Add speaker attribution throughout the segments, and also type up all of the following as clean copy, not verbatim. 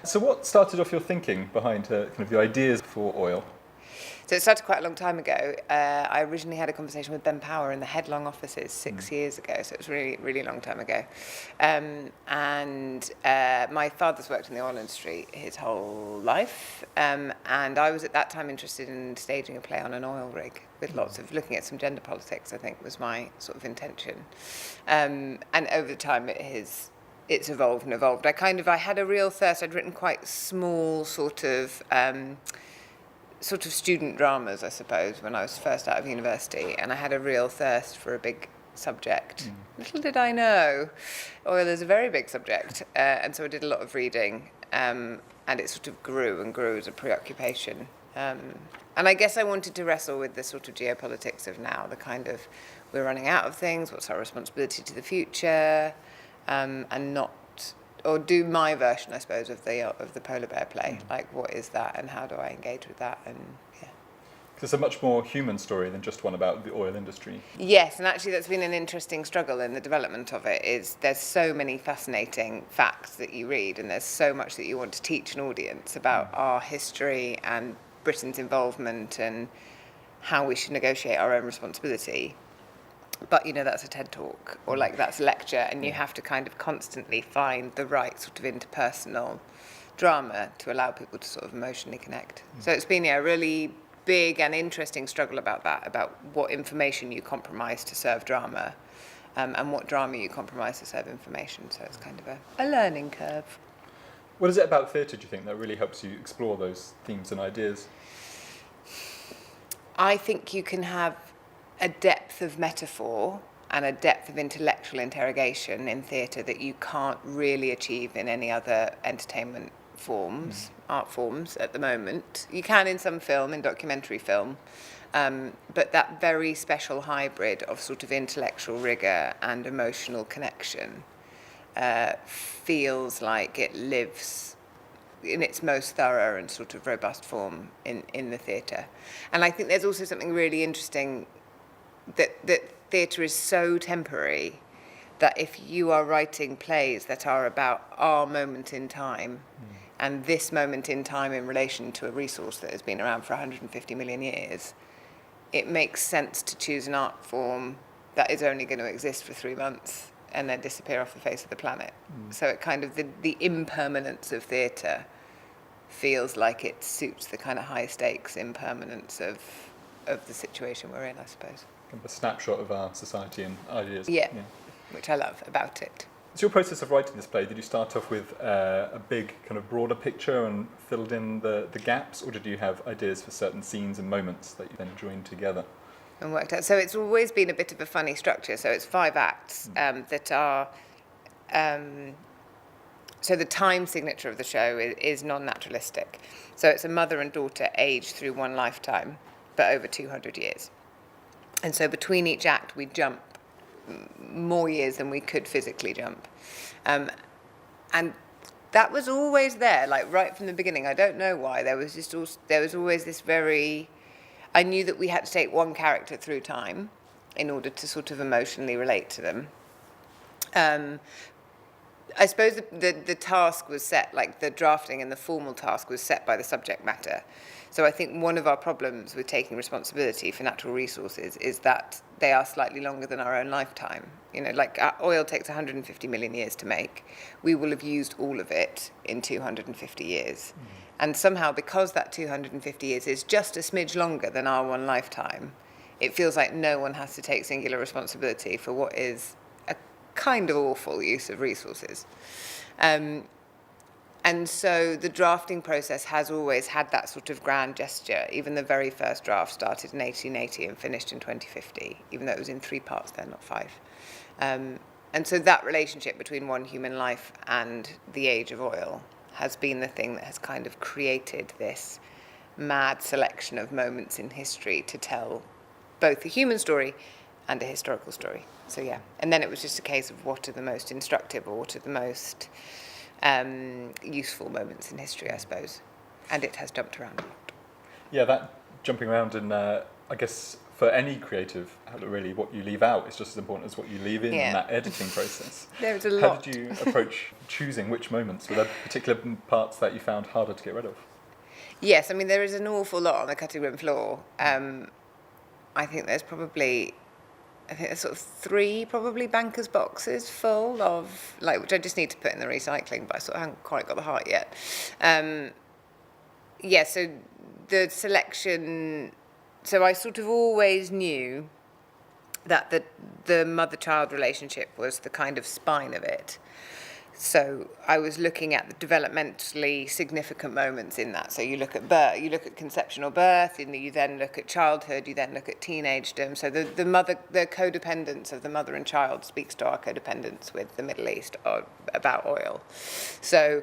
Speaker 1: So what started off your thinking behind kind of the ideas for oil?
Speaker 2: So it started quite a long time ago. I originally had a conversation with Ben Power in the Headlong offices 6 years ago, so it was really, really long time ago. My father's worked in the oil industry his whole life, and I was at that time interested in staging a play on an oil rig with lots of looking at some gender politics, I think was my sort of intention. And over time it's evolved and evolved. I had a real thirst. I'd written quite small sort of student dramas, I suppose, when I was first out of university, and I had a real thirst for a big subject. Little did I know, oil is a very big subject, and so I did a lot of reading, and it sort of grew and grew as a preoccupation. And I guess I wanted to wrestle with the sort of geopolitics of now, the kind of, we're running out of things, what's our responsibility to the future, and not, or do my version, I suppose, of the polar bear play. Like, what is that, and how do I engage with that? And yeah,
Speaker 1: Because it's a much more human story than just one about the oil industry.
Speaker 2: yes, and actually that's been an interesting struggle in the development of it. Is there's so many fascinating facts that you read, and there's so much that you want to teach an audience about our history and Britain's involvement and how we should negotiate our own responsibility. But, that's a TED Talk, or that's a lecture, and you have to kind of constantly find the right sort of interpersonal drama to allow people to sort of emotionally connect. So it's been a really big and interesting struggle about that, about what information you compromise to serve drama, and what drama you compromise to serve information. So it's kind of a learning curve.
Speaker 1: What is it about theatre, do you think, that really helps you explore those themes and ideas?
Speaker 2: I think you can have a depth of metaphor and a depth of intellectual interrogation in theatre that you can't really achieve in any other entertainment forms, art forms at the moment. You can in some film, in documentary film, but that very special hybrid of sort of intellectual rigour and emotional connection feels like it lives in its most thorough and sort of robust form in the theatre. And I think there's also something really interesting that theatre is so temporary that if you are writing plays that are about our moment in time and this moment in time in relation to a resource that has been around for 150 million years, it makes sense to choose an art form that is only going to exist for 3 months and then disappear off the face of the planet. So it kind of, the impermanence of theatre feels like it suits the kind of high stakes impermanence of the situation we're in, I suppose.
Speaker 1: Kind of a snapshot of our society and ideas.
Speaker 2: Yeah, which I love about it.
Speaker 1: So your process of writing this play, did you start off with a big kind of broader picture and filled in the gaps, or did you have ideas for certain scenes and moments that you then joined together?
Speaker 2: And worked out. So it's always been a bit of a funny structure. So it's 5 acts that are... so the time signature of the show is non-naturalistic. So it's a mother and daughter aged through one lifetime, but over 200 years. And so between each act, we jump more years than we could physically jump. And that was always there, like right from the beginning. I don't know why. There was always this very... I knew that we had to take one character through time in order to sort of emotionally relate to them. I suppose the task was set, like the drafting and the formal task was set by the subject matter. So I think one of our problems with taking responsibility for natural resources is that they are slightly longer than our own lifetime. Like oil takes 150 million years to make. We will have used all of it in 250 years. And somehow, because that 250 years is just a smidge longer than our one lifetime, it feels like no one has to take singular responsibility for what is a kind of awful use of resources. And so the drafting process has always had that sort of grand gesture. Even the very first draft started in 1880 and finished in 2050, even though it was in 3 parts then, not 5. And so that relationship between one human life and the age of oil has been the thing that has kind of created this mad selection of moments in history to tell both a human story and a historical story. So yeah, and then it was just a case of what are the most instructive or what are the most useful moments in history, I suppose. And it has jumped around a lot.
Speaker 1: Yeah, that jumping around and I guess for any creative, really, what you leave out is just as important as what you leave in that editing process.
Speaker 2: There's a
Speaker 1: How
Speaker 2: lot.
Speaker 1: did you approach choosing which moments? Were there particular parts that you found harder to get rid of?
Speaker 2: Yes, I mean, there is an awful lot on the cutting room floor. I think there's sort of 3 probably bankers boxes full of, like, which I just need to put in the recycling, but I sort of haven't quite got the heart yet. So the selection, so I sort of always knew that the mother-child relationship was the kind of spine of it. So I was looking at the developmentally significant moments in that. So you look at birth, you look at conception or birth, and you then look at childhood, you then look at teenagedom. So the codependence of the mother and child speaks to our codependence with the Middle East about oil. So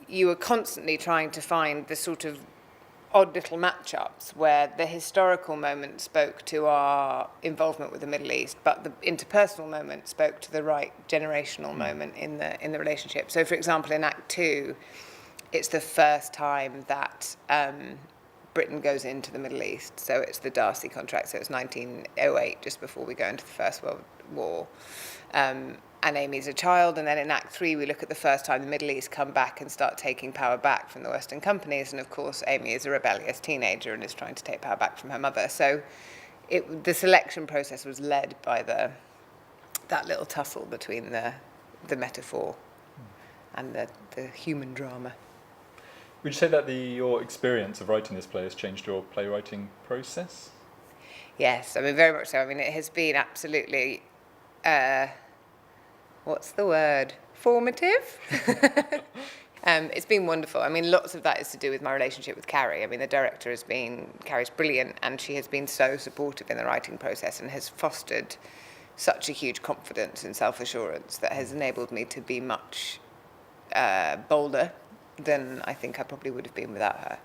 Speaker 2: you were constantly trying to find the sort of odd little matchups where the historical moment spoke to our involvement with the Middle East, but the interpersonal moment spoke to the right generational moment in the relationship. So, for example, in Act 2, it's the first time that Britain goes into the Middle East. So it's the Darcy contract. So it's 1908, just before we go into the First World War. And Amy's a child, and then in Act 3 we look at the first time the Middle East come back and start taking power back from the Western companies, and of course Amy is a rebellious teenager and is trying to take power back from her mother. So the selection process was led by that little tussle between the metaphor and the human drama.
Speaker 1: Would you say that your experience of writing this play has changed your playwriting process?
Speaker 2: Yes, I mean, very much so. I mean, it has been absolutely... what's the word? Formative? It's been wonderful. I mean, lots of that is to do with my relationship with Carrie. I mean, the director Carrie's brilliant, and she has been so supportive in the writing process and has fostered such a huge confidence and self-assurance that has enabled me to be much bolder than I think I probably would have been without her.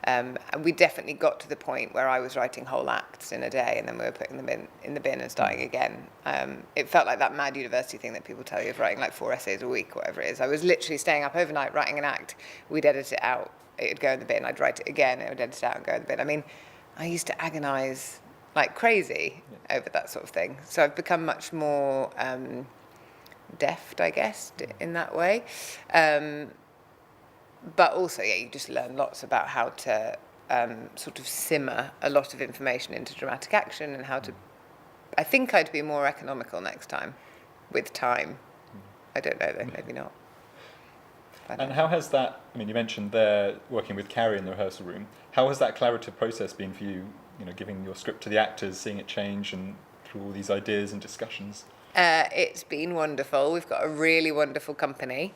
Speaker 2: And we definitely got to the point where I was writing whole acts in a day, and then we were putting them in the bin and starting again. It felt like that mad university thing that people tell you of writing like 4 essays a week, whatever it is. I was literally staying up overnight writing an act. We'd edit it out. It would go in the bin. I'd write it again. It would edit it out and go in the bin. I mean, I used to agonise like crazy over that sort of thing. So I've become much more deft, I guess, in that way. But also, you just learn lots about how to sort of simmer a lot of information into dramatic action, and how to... I think I'd be more economical next time with time. I don't know, though, maybe not.
Speaker 1: And how has that... I mean, you mentioned there working with Carrie in the rehearsal room. How has that collaborative process been for you, giving your script to the actors, seeing it change, and through all these ideas and discussions?
Speaker 2: It's been wonderful. We've got a really wonderful company.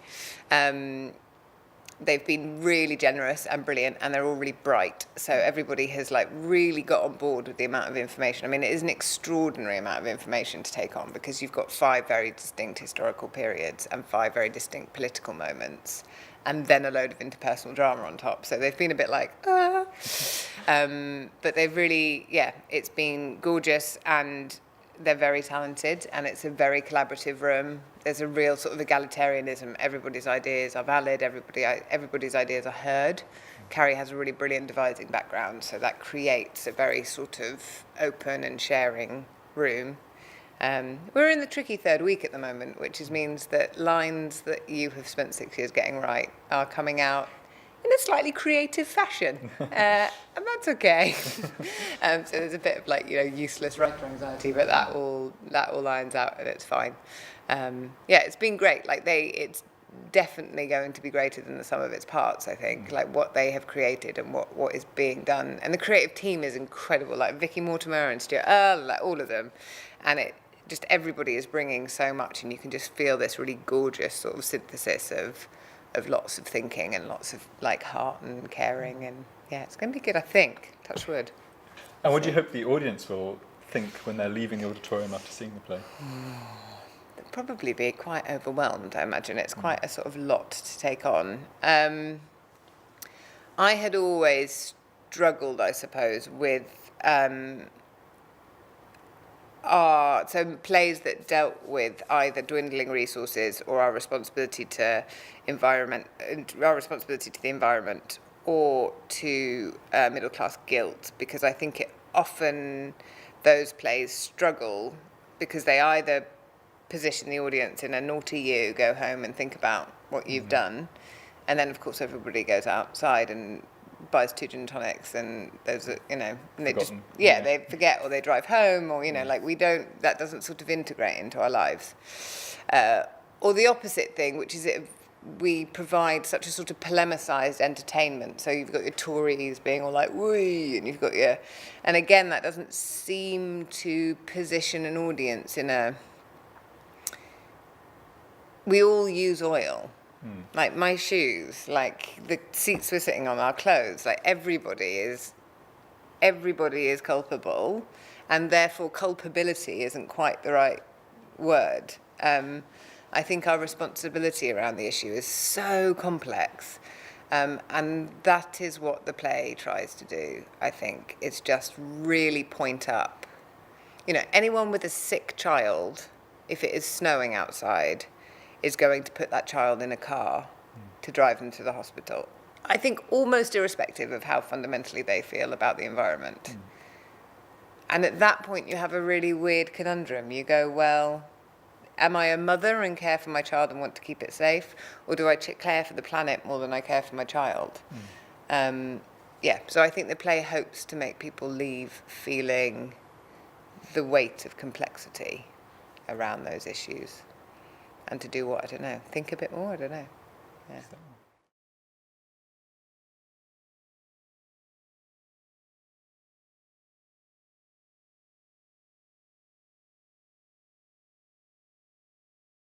Speaker 2: They've been really generous and brilliant, and they're all really bright. So everybody has really got on board with the amount of information. I mean, it is an extraordinary amount of information to take on, because you've got 5 very distinct historical periods and 5 very distinct political moments, and then a load of interpersonal drama on top. So they've been a bit like, ah. But they've really, it's been gorgeous, and they're very talented, and it's a very collaborative room. There's a real sort of egalitarianism. Everybody's ideas are valid. Everybody's ideas are heard. Carrie has a really brilliant devising background, so that creates a very sort of open and sharing room. We're in the tricky 3rd week at the moment, which means that lines that you have spent 6 years getting right are coming out in a slightly creative fashion, and that's okay. So there's a bit of useless writer anxiety, but that all lines out, and it's fine. It's been great. It's definitely going to be greater than the sum of its parts, I think. What they have created and what is being done, and the creative team is incredible. Vicky Mortimer and Stuart Earle, all of them, and just everybody is bringing so much, and you can just feel this really gorgeous sort of synthesis of lots of thinking and lots of heart and caring, and it's going to be good, I think. Touch wood.
Speaker 1: And what do you hope the audience will think when they're leaving the auditorium after seeing the play?
Speaker 2: They'll probably be quite overwhelmed, I imagine. It's quite a sort of lot to take on. I had always struggled, I suppose, with plays that dealt with either dwindling resources or our responsibility to the environment, or to middle class guilt, because I think it often those plays struggle because they either position the audience in a naughty you, go home and think about what you've done, and then of course everybody goes outside and buys 2 gin tonics, and there's a, you know, and they just they forget, or they drive home, or you know, like that doesn't sort of integrate into our lives, or the opposite thing, which is we provide such a sort of polemicized entertainment. So you've got your Tories being all like, wee, and you've got and again, that doesn't seem to position an audience in we all use oil. Like my shoes, like the seats we're sitting on, our clothes, like everybody is culpable, and therefore culpability isn't quite the right word. I think our responsibility around the issue is so complex, and that is what the play tries to do, I think. It's just really point up. You know, anyone with a sick child, if it is snowing outside, is going to put that child in a car to drive them to the hospital. I think almost irrespective of how fundamentally they feel about the environment. And at that point, you have a really weird conundrum. You go, well, am I a mother and care for my child and want to keep it safe? Or do I care for the planet more than I care for my child? So I think the play hopes to make people leave feeling the weight of complexity around those issues. And to do what? I don't know. Think a bit more? I don't know. Yeah.